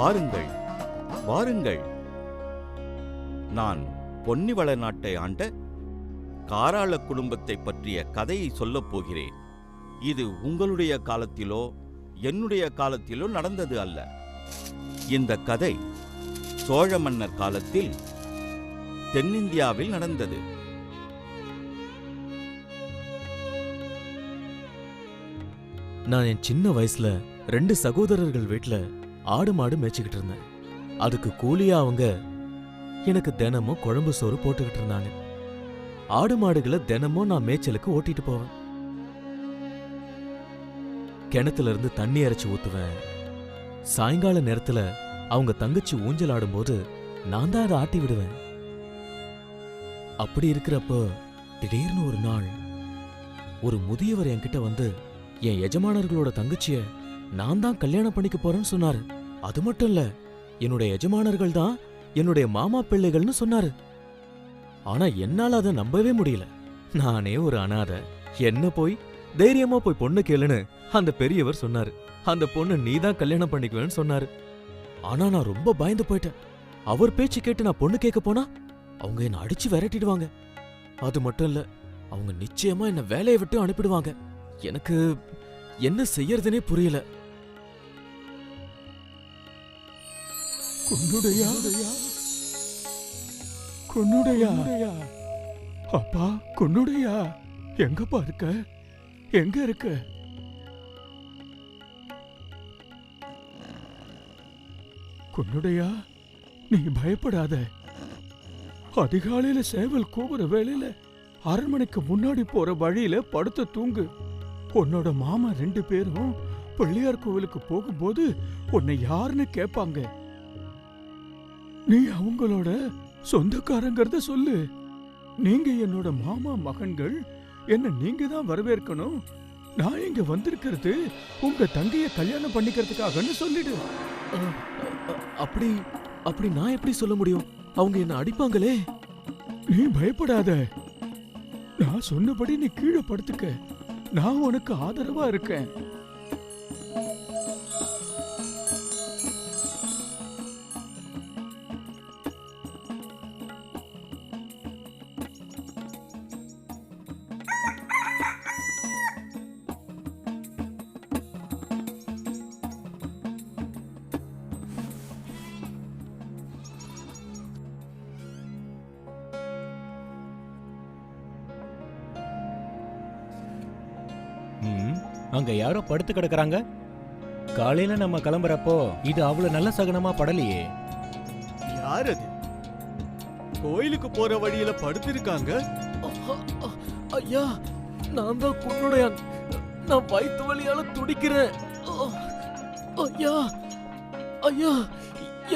வாருங்கள் வாருங்கள். நான் பொன்னிவள நாட்டை ஆண்ட காராள குடும்பத்தை பற்றிய கதையை சொல்லப் போகிறேன். இது உங்களுடைய காலத்திலோ என்னுடைய காலத்திலோ நடந்தது அல்ல. இந்த கதை சோழ மன்னர் காலத்தில் தென்னிந்தியாவில் நடந்தது. நான் என் சின்ன வயசுல 2 சகோதரர்கள் வீட்டுல ஆடு மாடு மேய்ச்சிக்கிட்டு இருந்தேன். அதுக்கு கூலியா அவங்க எனக்கு தினமும் குழம்பு சோறு போட்டுக்கிட்டு இருந்தாங்க. ஆடு மாடுகளை தினமும் நான் மேய்ச்சலுக்கு ஓட்டிட்டு போவேன். கிணத்துல இருந்து தண்ணி இறைச்சி ஊத்துவேன். சாயங்கால நேரத்துல அவங்க தங்கச்சி ஊஞ்சல் ஆடும்போது நான் தான் அதை ஆட்டி விடுவேன். அப்படி இருக்கிறப்ப திடீர்னு ஒரு நாள் ஒரு முதியவர் என்கிட்ட வந்து என் எஜமானர்களோட தங்கச்சிய நான் தான் கல்யாணம் பண்ணிக்க போறேன்னு சொன்னாரு. அது மட்டும் இல்ல, என்னுடைய எஜமானர்கள் தான் என்னுடைய மாமா பிள்ளைகள்னு சொன்னாரு. ஆனா என்னால அதை நம்பவே முடியல. நானே ஒரு அனாதை, என்ன போய் தைரியமா போய் பொண்ணு கேளுன்னு அந்த பெரியவர் சொன்னாரு. அந்த பொண்ணு நீதான் கல்யாணம் பண்ணிக்குவேன்னு சொன்னாரு. ஆனா நான் ரொம்ப பயந்து போயிட்டேன். அவர் பேச்சு கேட்டு நான் பொண்ணு கேட்க போனா அவங்க என்ன அடிச்சு விரட்டிடுவாங்க. அது மட்டும் இல்ல, அவங்க நிச்சயமா என்ன வேலையை விட்டு அனுப்பிடுவாங்க. எனக்கு என்ன செய்யறதுனே புரியல. அப்பா குன்னுடையா, எங்கப்பா இருக்க? எங்க இருக்க? குன்னுடையா, நீ பயப்படாத. அதிகாலையில சேவல் கூவுற வேளையில அரண்மனைக்கு முன்னாடி போற வழியில படுத்து தூங்கு. உன்னோட மாமா 2 பேரும் பிள்ளையார் கோவிலுக்கு போகும்போது உன்னை யாருன்னு கேட்பாங்க. நீ அவங்களோட சொந்தக்காரங்கிறத சொல்லு. நீங்க என்னோட மாமா மகன்கள், என்ன நீங்க தான் வரவேற்கணும். நான் இங்க வந்திருக்கிறது உங்க தங்கைய கல்யாணம் பண்ணிக்கிறதுக்காகன்னு சொல்லிடு. அப்படி நான் எப்படி சொல்ல முடியும்? அவங்க என்ன அடிப்பாங்களே. நீ பயப்படாத. நான் சொன்னபடி நீ கீழே படுத்துக்க. நான் உனக்கு ஆதரவா இருக்கேன். அங்க யாரோ படுத்து கிடக்குறாங்க. காலையில நம்ம கிளம்புறப்போ இது அவ்வளவு நல்ல சகுனமா படலையே. யார் அது? கோயிலுக்கு போற வழியில படுத்திருக்காங்க. ஐயா, நான் தான் குன்னுடையான். நான் வயிற்று வலியால துடிக்கிறேன். ஐயா ஐயா,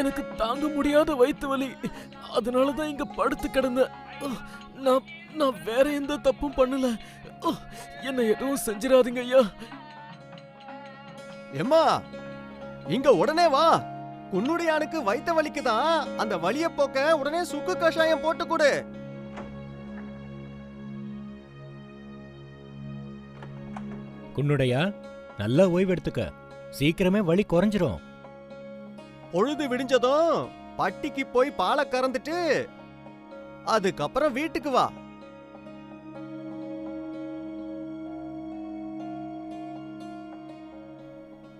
எனக்கு தாங்க முடியாத வயிற்று வலி. அதனாலதான் இங்க படுத்து கிடந்தேன். நான் வேற எந்த தப்பும் பண்ணல. என்ன எதுவும் செஞ்சிடாதீங்க ஐயா. எம்மா, இங்க உடனே வா. குன்னுடையானுக்கு வயித்த வலிக்குதான். அந்த வலிய போக்க உடனே சுக்கு கஷாயம் போட்டு கொடு. குன்னுடையா, நல்லா ஓய்வு எடுத்துக்க. சீக்கிரமே வலி குறைஞ்சிரும். பொழுது விடிஞ்சதும் பட்டிக்கு போய் பாலை கறந்துட்டு அதுக்கப்புறம் வீட்டுக்கு வா.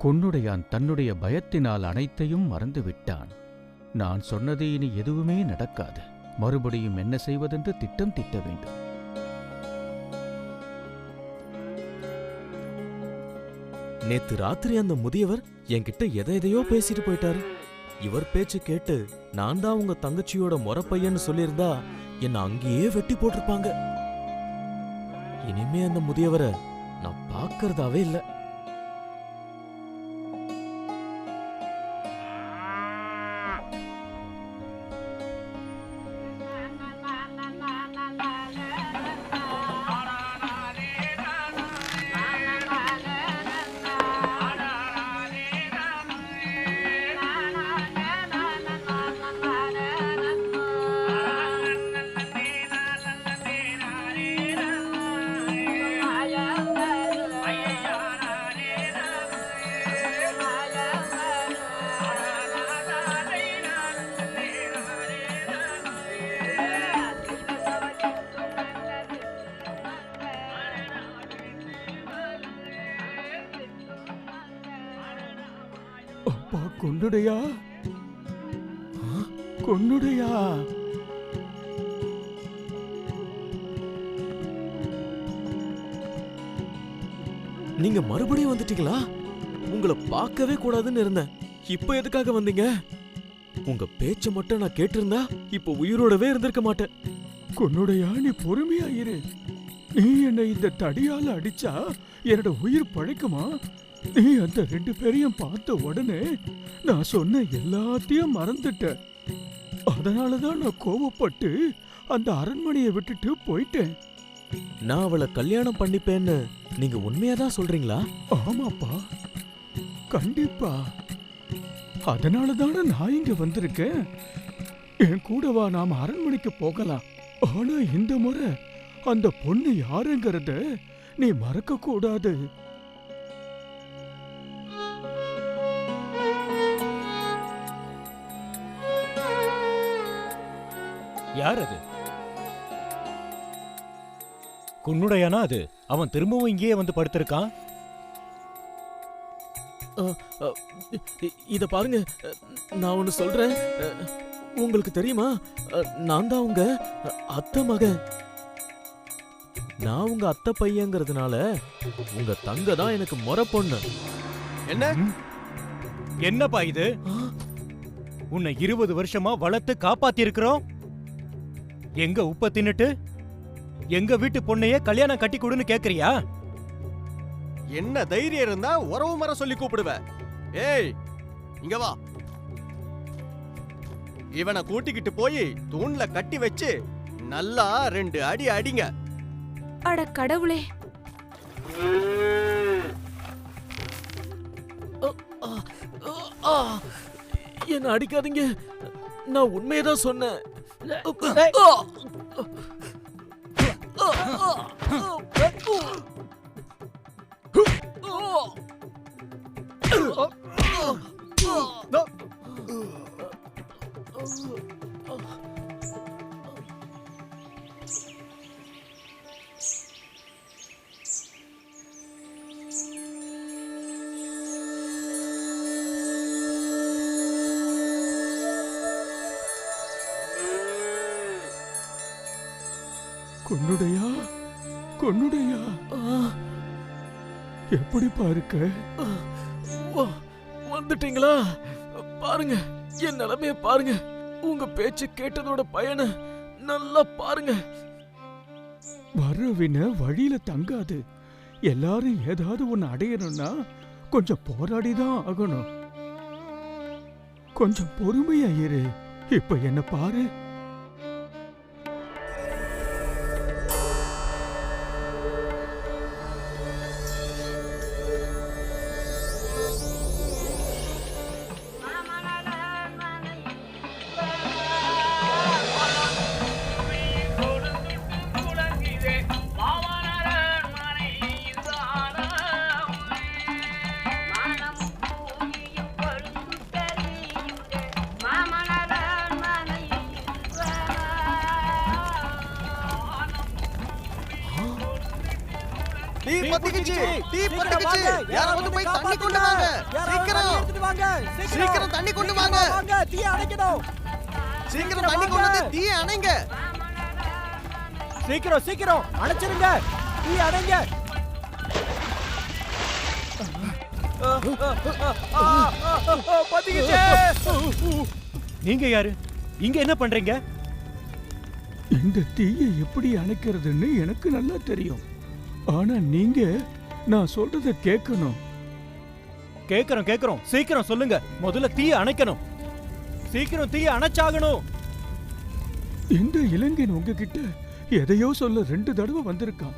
குன்னுடையான் தன்னுடைய பயத்தினால் அனைத்தையும் மறந்து விட்டான். நான் சொன்னது இனி எதுவுமே நடக்காது. மறுபடியும் என்ன செய்வதென்று திட்டம் தீட்ட வேண்டும். நேத்து ராத்திரி அந்த முதியவர் என்கிட்ட எதையோ பேசிட்டு போயிட்டாரு. இவர் பேச்சு கேட்டு நான் தான் உங்க தங்கச்சியோட முறப்பையன்னு சொல்லியிருந்தா என்ன அங்கேயே வெட்டி போட்டிருப்பாங்க. இனிமே அந்த முதியவரை நான் பார்க்கறதாவே இல்ல. கொன்னுடையா, கொன்னுடையா. நீங்க மறுபடியும் வந்துட்டீங்களா? உங்களை பார்க்கவே கூடாதுன்னு இருந்தேன். இப்ப எதுக்காக வந்தீங்க? உங்க பேச்ச மட்டும் நான் கேட்டிருந்தா இப்ப உயிரோடவே இருந்திருக்க மாட்டேன். கொன்னுடையா, நீ பொறுமையா இரு. நீ என்னை இந்த தடியால அடிச்சா என்னோட உயிர் பழைக்குமா? நீ அந்த 2 பேரையும் பார்த்த உடனே நான் சொன்ன எல்லாத்தையும் மறந்துட்ட. அதனாலதான் நான் கோவப்பட்டு அந்த அரண்மனையை விட்டுட்டு போயிட்டேன். நான் அவளை கல்யாணம் பண்ணிப்பேன்னு நீங்க உண்மையாதான் சொல்றீங்களா? ஆமாப்பா, கண்டிப்பா. அதனாலதானே நான் இங்க வந்திருக்கேன். என் கூடவா நாம அரண்மனைக்கு போகலாம். ஆனா இந்த முறை அந்த பொண்ணு யாருங்கிறத நீ மறக்க கூடாது. யார் அது? குன்னுடையானா அது? அவன் திரும்பவும் இங்கேயே வந்து படுத்திருக்கான். இத பாருங்க, நான் ஒன்னு சொல்றேன். உங்களுக்கு தெரியுமா, நான் தான் உங்க அத்தை மகன். நான் உங்க அத்தை பையங்கிறதுனால உங்க தங்க தான் எனக்கு முறை பொண்ணு. என்ன என்னப்பா இது? உன்னை 20 வருஷமா வளர்த்து காப்பாத்தி இருக்கிறோம். எங்க உப்ப தின்னுட்டு எங்க வீட்டு பொண்ணையே கல்யாணம் கட்டி கொடுன்னு கேக்குறியா? என்ன தைரியம் இருந்தா உறவு மர சொல்லி கூப்பிடுவ? ஏய், இங்க வா. இவனை கூட்டிக்கிட்டு போய் தூண்ல கட்டி வச்சு நல்லா 2 அடி அடிங்க. அட கடவுளே! என்ன அடிக்காதீங்க, நான் உண்மையதான் சொன்னேன். கொன்னுடையா, கொன்னுடையா, எப்படி பாருக்க? வந்துட்டீங்களா? பாருங்க, என் நிலைமைய பாருங்க. உங்க பேச்சு கேட்டதோட பயனை நல்லா பாருங்க. வர்றவின வழியில தங்காது. எல்லாரும் ஏதாவது ஒன்னு அடையணும்னா கொஞ்சம் போராடிதான் ஆகணும். கொஞ்சம் பொறுமையா இரு. இப்ப என்ன பாரு. தீ பத்திக்கிச்சு, தீ பத்திக்கிச்சு. யாராவது போய் தண்ணி கொண்டு வாங்க. சீக்கிரம் தண்ணி கொண்டு வாங்க. தீ அணைக்கணும். சீக்கிரம் தண்ணி கொண்டு வந்து தீ அணைங்க. சீக்கிரம் சீக்கிரம் அணைச்சிருங்க. தீ அணைங்க. நீங்க யாரு? இங்க என்ன பண்றீங்க? இந்த தீயை எப்படி அணைக்கிறதுன்னு எனக்கு நல்லா தெரியும். ஆனா நீங்க நான் சொல்றத கேட்கணும். கேக்குறோம். சீக்கிரம் சொல்லுங்க. முதல்ல தீ அணைக்கணும். சீக்கிரம் தீ அணைச்சாகணும். இந்த இளைஞன் உங்ககிட்ட எதையோ சொல்ல 2 தடவை வந்திருக்கான்.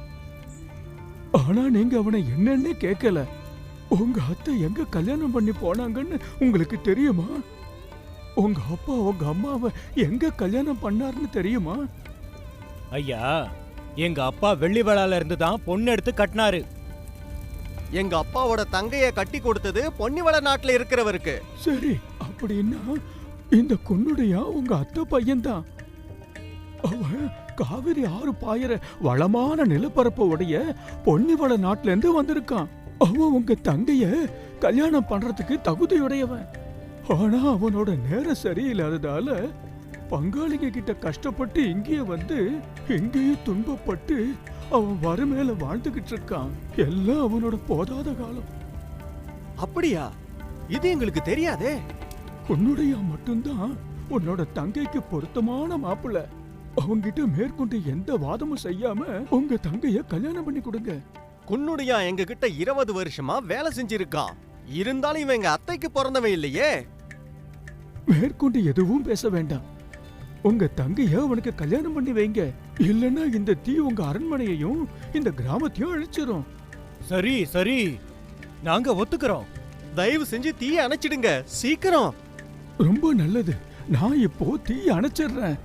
ஆனா நீங்க அவனை என்னன்னு கேட்கல. உங்க அத்தை எங்க கல்யாணம் பண்ணி போனாங்கன்னு உங்களுக்கு தெரியுமா? உங்க அப்பா உங்க அம்மாவை எங்க கல்யாணம் பண்ணாருன்னு தெரியுமா? ஐயா, எங்க அப்பா வெள்ளி வேளால இருந்து தான் பொண்ணு எடுத்து கட்டினாரு. எங்க அப்பாவோட தங்கைய கட்டி கொடுத்தது பொன்னிவள நாட்டுல இருக்கிறவருக்கு. சரி, அப்படின்னா இந்த கொன்னுடையா உங்க அத்தை பையன்தான். அவன் காவிரி ஆறு பாயிர வளமான நிலப்பரப்பு உடைய பொன்னிவள நாட்டுல இருந்து வந்திருக்கான். அவன் உங்க தங்கைய கல்யாணம் பண்றதுக்கு தகுதியுடையவன். ஆனா அவனோட நேரம் சரியில்லாததால பங்காளிங்க கிட்ட கஷ்டப்பட்டு இங்கேயே வந்து இங்கேயும் துன்பப்பட்டு அவன் வறுமையில வாழ்ந்துகிட்டு இருக்கான். எல்லாம் அவனோட போதாத காலம். அப்படியா? இது எங்களுக்கு தெரியாதே. உன்னுடைய மட்டும்தான் உன்னோட தங்கைக்கு பொருத்தமான மாப்பிள்ளை. அவங்கிட்ட மேற்கொண்டு எந்த வாதமும் செய்யாம உங்க தங்கைய கல்யாணம் பண்ணி கொடுங்க. குன்னுடையா எங்க கிட்ட 20 வருஷமா வேலை செஞ்சிருக்கான். இருந்தாலும் இவன் எங்க அத்தைக்கு பிறந்தவன் இல்லையே. மேற்கொண்டு எதுவும் பேச வேண்டாம். உங்க தங்கைய அவனுக்கு கல்யாணம் பண்ணி வைங்க. இல்லன்னா இந்த தீ உங்க அரண்மனையையும் இந்த கிராமத்தையும் அழிச்சிரும். சரி சரி, நாங்க ஒத்துக்கிறோம். தயவு செஞ்சு தீயை அணைச்சிடுங்க, சீக்கிரம். ரொம்ப நல்லது. நான் இப்போ தீயை அணைச்சிடுறேன்.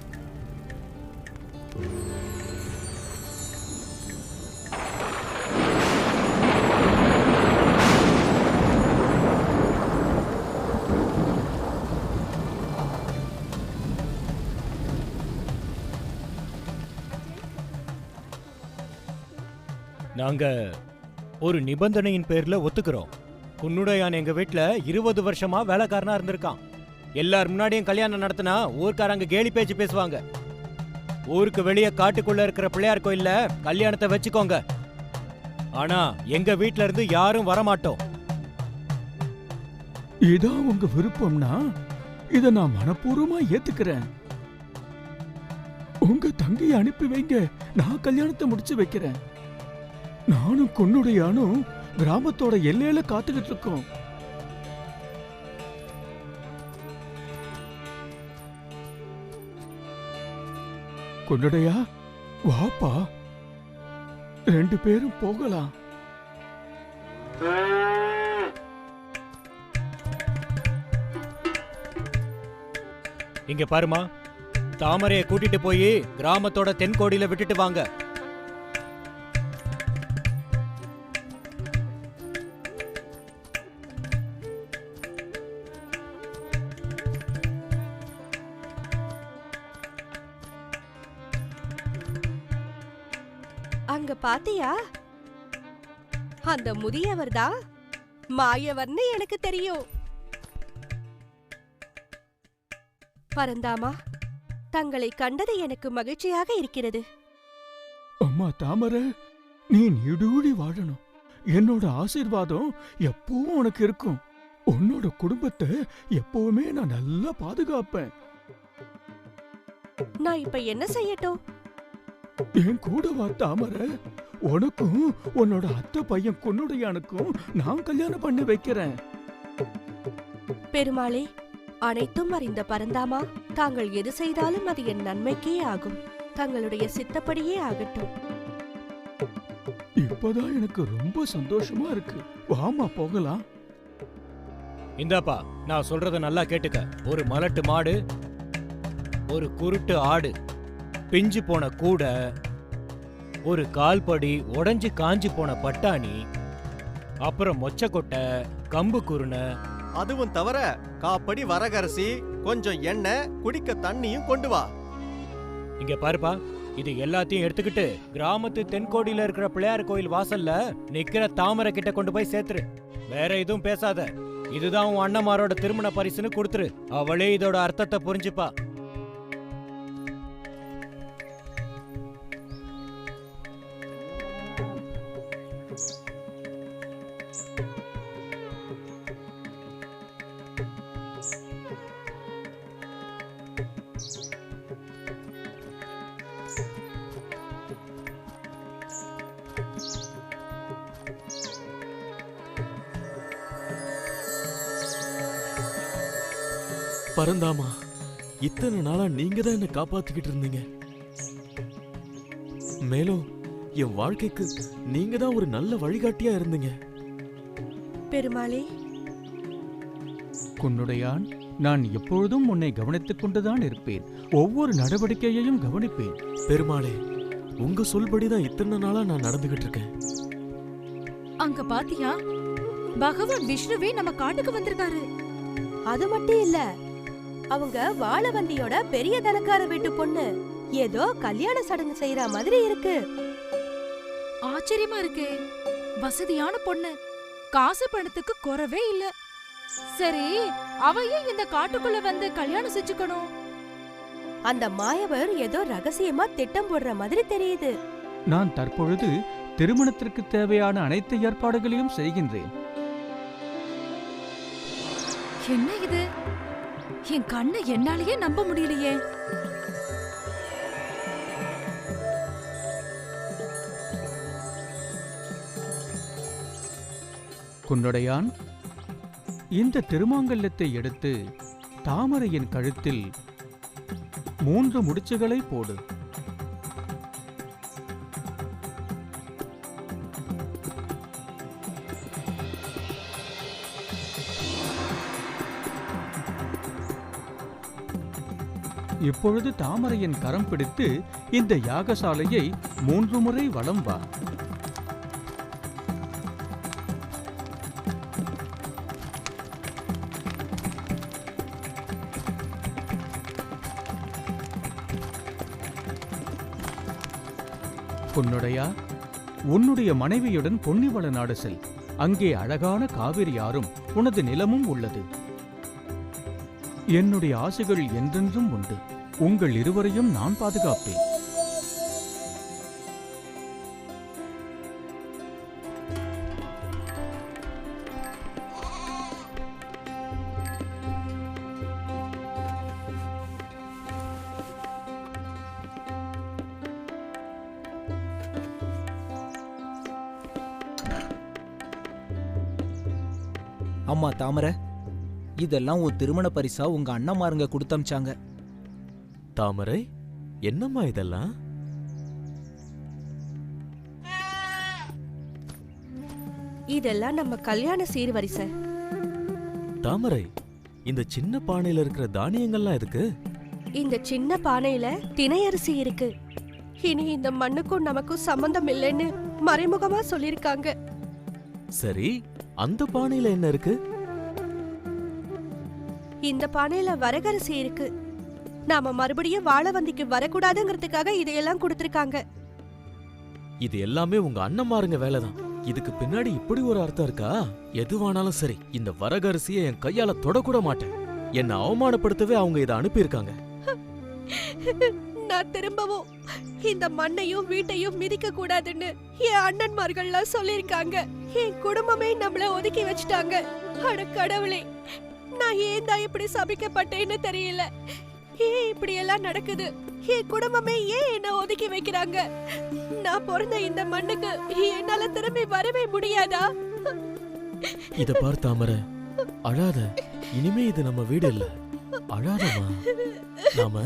நாங்க ஒரு நிபந்தனையின் பேர்ல ஒத்துக்கிறோம். குன்னுடையான் எங்க வீட்ல 20 வருஷமா வேலைக்காரனா இருந்திருக்கான். எல்லார் முன்னாடியும் கல்யாணம் நடத்தினா ஊர்க்காரங்க கேலி பேச்சு பேசுவாங்க. ஊருக்கு வெளியே காட்டுக்குள்ள இருக்கிற பிள்ளையார் கோயில்ல கல்யாணத்தை வச்சுக்கோங்க. ஆனா எங்க வீட்ல இருந்து யாரும் வரமாட்டோம். இதான் உங்க விருப்பம்னா இத நான் மனப்பூர்வமா ஏத்துக்கிறேன். உங்க தங்கையை அனுப்பி வைங்க, நான் கல்யாணத்தை முடிச்சு வைக்கிறேன். நானும் குன்னுடையானும் கிராமத்தோட எல்லையில காத்துக்கிட்டு இருக்கோம். குன்னுடையா, வாப்பா, 2 பேரும் போகலாம். இங்க பாருமா, தாமரையை கூட்டிட்டு போய் கிராமத்தோட தென்கோடியில விட்டுட்டு வாங்க. அங்க பாத்தியா? அந்த முதியவர் தான் மாயவர்னு எனக்கு தெரியும். பரந்தாமா, தங்களை கண்டது எனக்கு மகிழ்ச்சியாக இருக்கிறது. அம்மா தாமரை, நீ நீடூழி வாழணும். என்னோட ஆசீர்வாதம் எப்பவும் உனக்கு இருக்கும். உன்னோட குடும்பத்தை எப்பவுமே நான் நல்லா பாதுகாப்பேன். நான் இப்ப என்ன செய்யட்டும்? என் கூட வா தாமரை. உனக்கும் உன்னோட அத்தை பையன் குன்னுடையானுக்கும் நான் கல்யாணம் பண்ணி வைக்கிறேன். பெருமாளே, அனைத்தும் அறிந்த பரந்தாமா, தாங்கள் எது செய்தாலும் அது என் நன்மைக்கே ஆகும். தங்களுடைய சித்தப்படியே ஆகட்டும். இப்பதான் எனக்கு ரொம்ப சந்தோஷமா இருக்கு. வாமா போகலாம். இந்தாப்பா, நான் சொல்றத நல்லா கேட்டுக்க. ஒரு மலட்டு மாடு, ஒரு குருட்டு ஆடு, பிஞ்சு போன கூடை, ஒரு கால்படி உடைஞ்சு காஞ்சி போன பட்டாணி, அப்புறம் மொச்சக்கொட்டை, கம்பு குருணை, அதுவும் தவிர காப்படி வரகரசி, கொஞ்சம் எண்ணெய், குடிக்க தண்ணியும் கொண்டு வா. இங்க பாருப்பா, இது எல்லாத்தையும் எடுத்துக்கிட்டு கிராமத்து தென்கோடியில இருக்கிற பிள்ளையார் கோயில் வாசல்ல நிக்கிற தாமரை கிட்ட கொண்டு போய் சேர்த்துரு. வேற எதுவும் பேசாத. இதுதான் உன் அண்ணமாரோட திருமண பரிசுன்னு கொடுத்துரு. அவளே இதோட அர்த்தத்தை புரிஞ்சுப்பா. பரந்தாமா, இத்தனை நாளா நீங்க தான் என்ன காப்பாத்திக்கிட்டு இருந்தீங்க. மேலும் என் வாழ்க்கைக்கு நீங்க தான் ஒரு நல்ல வழிகாட்டியா இருந்தீங்க. பெருமாளே, குன்னுடையான், நான் எப்பொழுதும் உன்னை கவனித்துக் கொண்டுதான் இருப்பேன். ஒவ்வொரு நடவடிக்கையையும் கவனிப்பேன். பெருமாளே, உங்க சொல்படிதான் இத்தனை நாளா நான் நடந்துகிட்டு இருக்கேன். அங்க பாத்தியா, பகவான் விஷ்ணுவே நம்ம காட்டுக்கு வந்திருக்காரு. அது மட்டும் இல்ல, அவங்க வாழவண்டியோட பெரிய தனக்கார வீட்டு பொண்ணு. ஏதோ கல்யாண சடங்கு செய்யற மாதிரி இருக்கு. ஆச்சரியமா இருக்கே. வசதியான பொண்ணு, காசு பணத்துக்கு குறவே இல்ல. சரி, அவ ஏன் இந்த காட்டுக்குள்ள வந்து கல்யாணம் செஞ்சுக்கணும்? அந்த மாயவர் ஏதோ ரகசியமா திட்டம் போடுற மாதிரி தெரியுது. நான் தற்பொழுது திருமணத்திற்கு தேவையான அனைத்து ஏற்பாடுகளையும் செய்கின்றேன். என்ன இது? என் கண்ணை என்னாலேயே நம்ப முடியலையே. குன்னுடையான், இந்த திருமாங்கல்யத்தை எடுத்து தாமரையின் கழுத்தில் 3 முடிச்சுகளை போடு. இப்பொழுது தாமரையின் கரம் பிடித்து இந்த யாகசாலையை 3 முறை வலம் வா. பொன்னுடையா, உன்னுடைய மனைவியுடன் பொன்னிவள நாடு செல். அங்கே அழகான காவிரி ஆறும் உனது நிலமும் உள்ளது. என்னுடைய ஆசைகள் என்றென்றும் உண்டு. உங்கள் இருவரையும் நான் பாதுகாப்பேன். அம்மா தாமரை, இதெல்லாம் உன் திருமண பரிசா உங்க அண்ணமாருங்க கொடுத்தமிச்சாங்க. தாமரை, என்னம்மா இதெல்லாம்? இதெல்லாம் நம்ம கல்யாண சீர்வரிசை. தாமரை, இந்த சின்ன பானையில இருக்கிற தானியங்கள்லாம் எதுக்கு? இந்த சின்ன பானையில திணையரிசி இருக்கு. இனி இந்த மண்ணுக்கும் நமக்கும் சம்பந்தம் இல்லைன்னு மறைமுகமா சொல்லிருக்காங்க. சரி, அந்த பானையில என்ன இருக்கு? இந்த பானையில வரகரிசி இருக்கு. நாம மறுபடியும் வாழவந்திக்கு வரக்கூடாதுங்கிறதுக்காக இதையெல்லாம் கொடுத்திருக்காங்க. இது எல்லாமே உங்க அண்ணன்மாருங்க வேலைதான். இதுக்கு பின்னாடி இப்படி ஒரு அர்த்தம் இருக்கா? எதுவானாலும் சரி, இந்த வரகரிசியை என் கையால தொடக்கூட மாட்டேன். என்னை அவமானப்படுத்தவே அவங்க இதை அனுப்பியிருக்காங்க. நான் திரும்பவும் இந்த மண்ணையும் வீட்டையும் மிதிக்க கூடாதுன்னு என் அண்ணன்மார்கள்லாம் சொல்லிருக்காங்க. என் குடும்பமே நம்மள ஒதுக்கி வச்சுட்டாங்க. அட கடவுளே, நான் ஏன் தான் இப்படி சபிக்கப்பட்டேன்னு தெரியல. ஏன் இப்படி எல்லாம் நடக்குது? என் குடும்பமே ஏன் என்ன ஒதுக்கி வைக்கிறாங்க? நான் பிறந்த இந்த மண்ணுக்கு என்னால திரும்பி வரவே முடியாதா? இத பார் தாமரை, அழாத. இனிமே இது நம்ம வீடு இல்ல. அழாதமா. நாம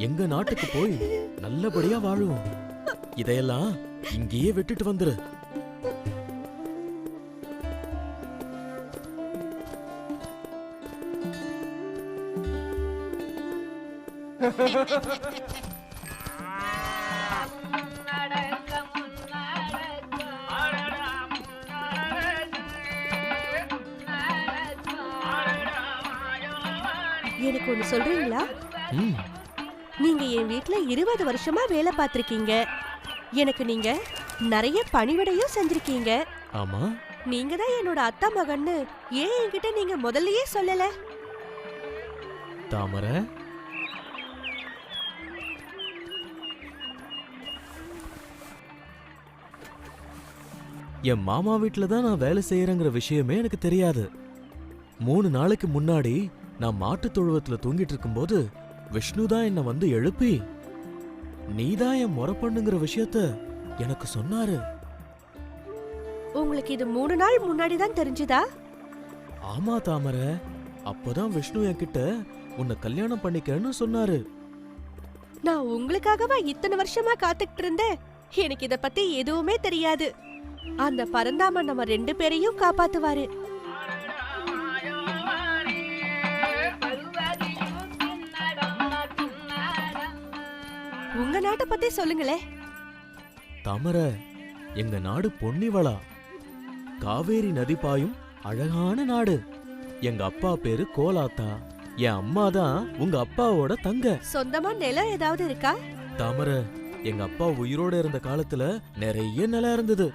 எங்க நாட்டுக்கு போய் நல்லபடியா வாழுவோம். இதையெல்லாம் இங்கேயே விட்டுட்டு வந்துரு. எனக்கு ஒண்ணு சொல்றீங்களா? ம், நீங்க என் வீட்ல 20 வருஷமா வேலை பார்த்திருக்கீங்க. எனக்கு நீங்க நிறைய பணிவிடையும் செஞ்சிருக்கீங்க. ஆமா. நீங்க தான் என்னோட அத்தா மகன்னு ஏன் என்கிட்ட நீங்க முதல்லயே சொல்லல? தாமரை, என் மாமா வீட்டுல தான் நான் வேலை செய்யறேங்கிற விஷயமே எனக்கு தெரியாது. 3 நாளைக்கு முன்னாடி நான் மாட்டுத் தொழுவத்துல தூங்கிட்டு இருக்கும்போது விஷ்ணு தான் என்ன வந்து எழுப்பி நீதான் என் முறை பண்ணுங்கிற விஷயத்த எனக்கு சொன்னாரு. உங்களுக்கு இது 3 நாள் முன்னாடி தான் தெரிஞ்சுதா? ஆமா தாமரை, அப்பதான் விஷ்ணு என்கிட்ட உன்னை கல்யாணம் பண்ணிக்கன்னு சொன்னாரு. நான் உங்களுக்காகவா இத்தனை வருஷமா காத்துக்கிட்டு இருந்தேன். எனக்கு இத பத்தி எதுவுமே தெரியாது. அந்த பரந்தாமன் நம்ம 2 பேரையும் காப்பாத்துவாரு. உங்க நாட்டை பத்தி சொல்லுங்களே. தாமரை, எங்க நாடு பொன்னிவளா. காவேரி நதி பாயும் அழகான நாடு. எங்க அப்பா பேரு கோலாத்தா. என் அம்மா தான் உங்க அப்பாவோட தங்க. சொந்தமா நிலம் ஏதாவது இருக்கா? தாமரை, எங்க அப்பா உயிரோட இருந்த காலத்துல நிறைய நிலம் இருந்தது.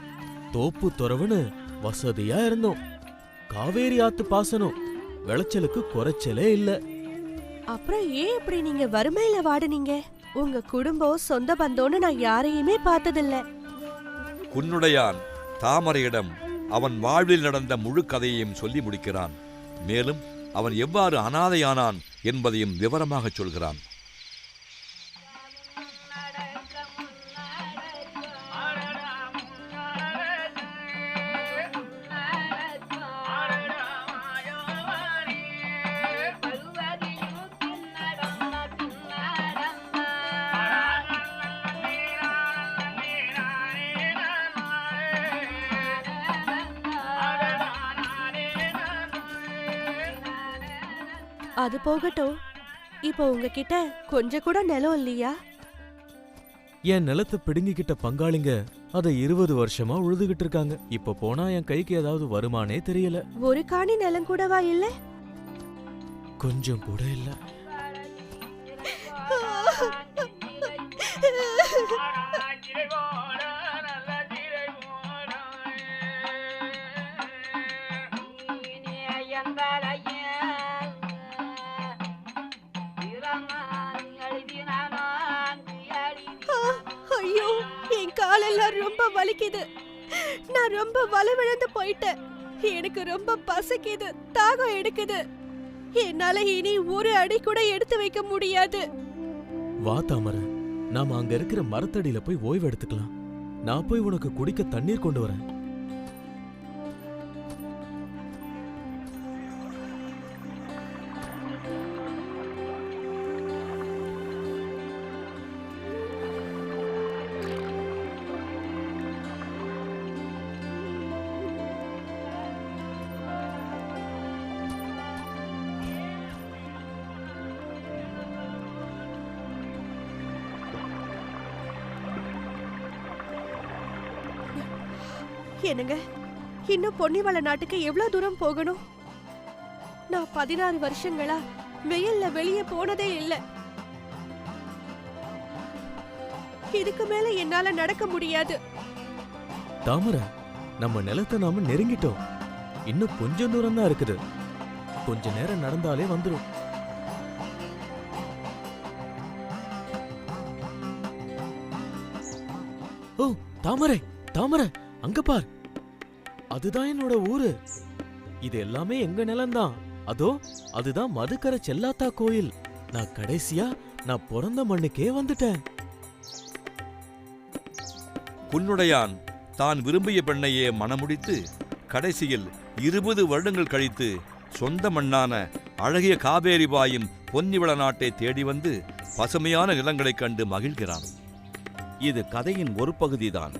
தோப்பு துறவுன்னு வசதியா இருந்தோம். காவேரி ஆத்து பாசனம் விளைச்சலுக்கு குறைச்சலே இல்ல. அப்புறம் ஏன் இப்படி நீங்க வறுமையில வாடுனீங்க? உங்க குடும்பம் சொந்த பந்தோன்னு நான் யாரையுமே பார்த்ததில்ல. குன்னுடையான் தாமரையிடம் அவன் வாழ்வில் நடந்த முழு கதையையும் சொல்லி முடிக்கிறான். மேலும் அவன் எவ்வாறு அனாதையானான் என்பதையும் விவரமாகச் சொல்கிறான். அது போகட்டும், இப்போ உங்ககிட்ட கொஞ்சம் கூட நிலம் இல்லையா? என் நிலத்தை பிடுங்கிக்கிட்ட பங்காளிங்க அதை 20 வருஷமா உழுதுகிட்டு இருக்காங்க. இப்ப போனா என் கைக்கு ஏதாவது வருமானே தெரியல. ஒரு காணி நிலம் கூடவா இல்ல? கொஞ்சம் கூட இல்ல. ஐயோ, என் காலெல்லாம் ரொம்ப வலிக்குது. நான் ரொம்ப வலுவிழந்து போயிட்டேன். எனக்கு ரொம்ப பசிக்குது, தாகம் எடுக்குது. என்னால இனி ஒரு அடி கூட எடுத்து வைக்க முடியாது. வா தாமரை, நாம அங்க இருக்கிற மரத்தடியில போய் ஓய்வு எடுத்துக்கலாம். நான் போய் உனக்கு குடிக்க தண்ணீர் கொண்டு வரேன். என்னங்க, இன்னும் பொன்னிவள நாட்டுக்கு எவ்வளவு தூரம் போகணும்? நான் 16 வருஷங்களா வெயில்ல வெளியே போனதே இல்ல. இதுக்கு மேல என்னால நடக்க முடியாது. தாமரை, நம்ம நிலத்தை நாம நெருங்கிட்டோம். இன்னும் கொஞ்சம் தூரம் தான் இருக்குது. கொஞ்ச நேரம் நடந்தாலே வந்துரும். ஓ தாமரை, தாமரை, அங்க பார். அதுதான் என்னோட ஊரு. இது எல்லாமே எங்க நிலம்தான். அதோ அதுதான் மதுக்கரை செல்லாத்தா கோயில். நான் கடைசியா நான் பிறந்த மண்ணுக்கே வந்துட்டேன். குன்னுடையான் தான் விரும்பிய பெண்ணையே மணமுடித்து கடைசியில் 20 வருடங்கள் கழித்து சொந்த மண்ணான அழகிய காவேரி பாயும் பொன்னிவள நாட்டை தேடி வந்து பசுமையான நிலங்களைக் கண்டு மகிழ்கிறான். இது கதையின் ஒரு பகுதிதான்.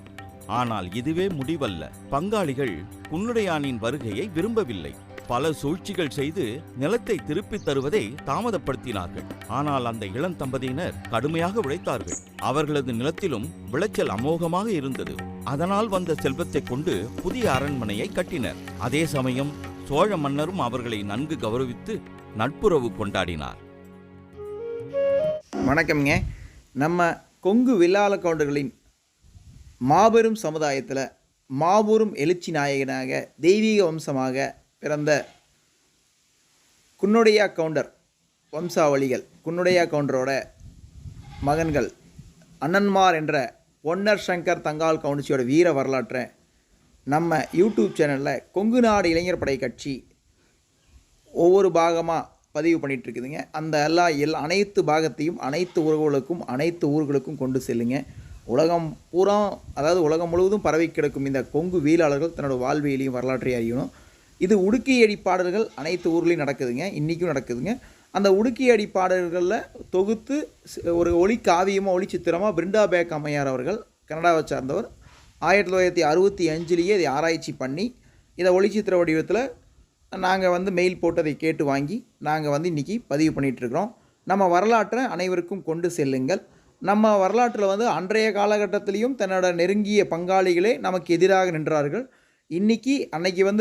ஆனால் இதுவே முடிவல்ல. பங்காளிகள் குன்னுடையானின் வருகையை விரும்பவில்லை. பல சூழ்ச்சிகள் செய்து நிலத்தை திருப்பித் தருவதை தாமதப்படுத்தினார்கள். ஆனால் அந்த இளம் தம்பதியினர் கடுமையாக உழைத்தார்கள். அவர்களது நிலத்திலும் விளைச்சல் அமோகமாக இருந்தது. அதனால் வந்த செல்வத்தை கொண்டு புதிய அரண்மனையை கட்டினர். அதே சமயம் சோழ மன்னரும் அவர்களை நன்கு கௌரவித்து நட்புறவு கொண்டாடினார். வணக்கம்ங்க. நம்ம கொங்கு வில்லாள கவுண்டர்களின் மாபெரும் சமுதாயத்தில் மாபெரும் எழுச்சி நாயகனாக தெய்வீக வம்சமாக பிறந்த குன்னுடையா கவுண்டர் வம்சாவளிகள், குன்னுடையா கவுண்டரோட மகன்கள் அண்ணன்மார் என்ற பொன்னர் சங்கர் தங்கால் கவுண்டச்சியோட வீர வரலாற்றை நம்ம யூடியூப் சேனலில் கொங்கு நாடு இளைஞர் படை கட்சி ஒவ்வொரு பாகமாக பதிவு பண்ணிகிட்ருக்குதுங்க. அந்த அனைத்து பாகத்தையும் அனைத்து உறவுகளுக்கும் அனைத்து ஊர்களுக்கும் கொண்டு செல்லுங்க. உலகம் பூரா, அதாவது உலகம் முழுவதும் பரவி கிடக்கும் இந்த கொங்கு வீலாளர்கள் தன்னோட வாழ்வியலையும் வரலாற்றை அறியணும். இது உடுக்கியடி பாடல்கள் அனைத்து ஊர்லேயும் நடக்குதுங்க, இன்றைக்கும் நடக்குதுங்க. அந்த உடுக்கியடி பாடல்களில் தொகுத்து ஒரு ஒளி காவியமாக ஒளி சித்திரமாக பிருண்டா பேக் அம்மையார் அவர்கள், கனடாவை சார்ந்தவர், 1965 இதை ஆராய்ச்சி பண்ணி இதை ஒளிச்சித்திர வடிவத்தில் நாங்கள் மெயில் போட்டு அதை கேட்டு வாங்கி நாங்கள் இன்றைக்கி பதிவு பண்ணிகிட்ருக்குறோம். நம்ம வரலாற்றை அனைவருக்கும் கொண்டு செல்லுங்கள். நம்ம வரலாற்றில் அன்றைய காலகட்டத்திலையும் தன்னோட நெருங்கிய பங்காளிகளே நமக்கு எதிராக நின்றார்கள். அன்னைக்கு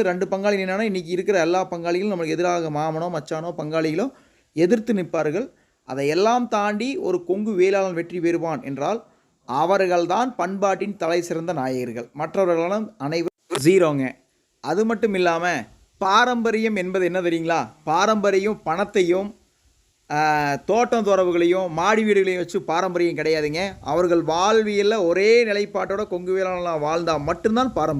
2 பங்காளி நின்னா இன்றைக்கி இருக்கிற எல்லா பங்காளிகளும் நமக்கு எதிராக மாமனோ மச்சானோ பங்காளிகளோ எதிர்த்து நிற்பார்கள். அதையெல்லாம் தாண்டி ஒரு கொங்கு வேளாளன் வெற்றி பெறுவான் என்றால் அவர்கள்தான் பண்பாட்டின் தலை சிறந்த நாயகர்கள். மற்றவர்களான அனைவரும் ஜீரோங்க. அது மட்டும் இல்லாமல் பாரம்பரியம் என்பது என்ன தெரியுங்களா? பாரம்பரியம் பணத்தையும் தோட்டம் துறவுகளையும் மாடி வீடுகளையும் வச்சு பாரம்பரியம் கிடையாதுங்க. அவர்கள் வாழ்வியலில் ஒரே நிலைப்பாட்டோட கொங்கு வேளாண்மை வாழ்ந்தால் மட்டும்தான் பாரம்பரியம்.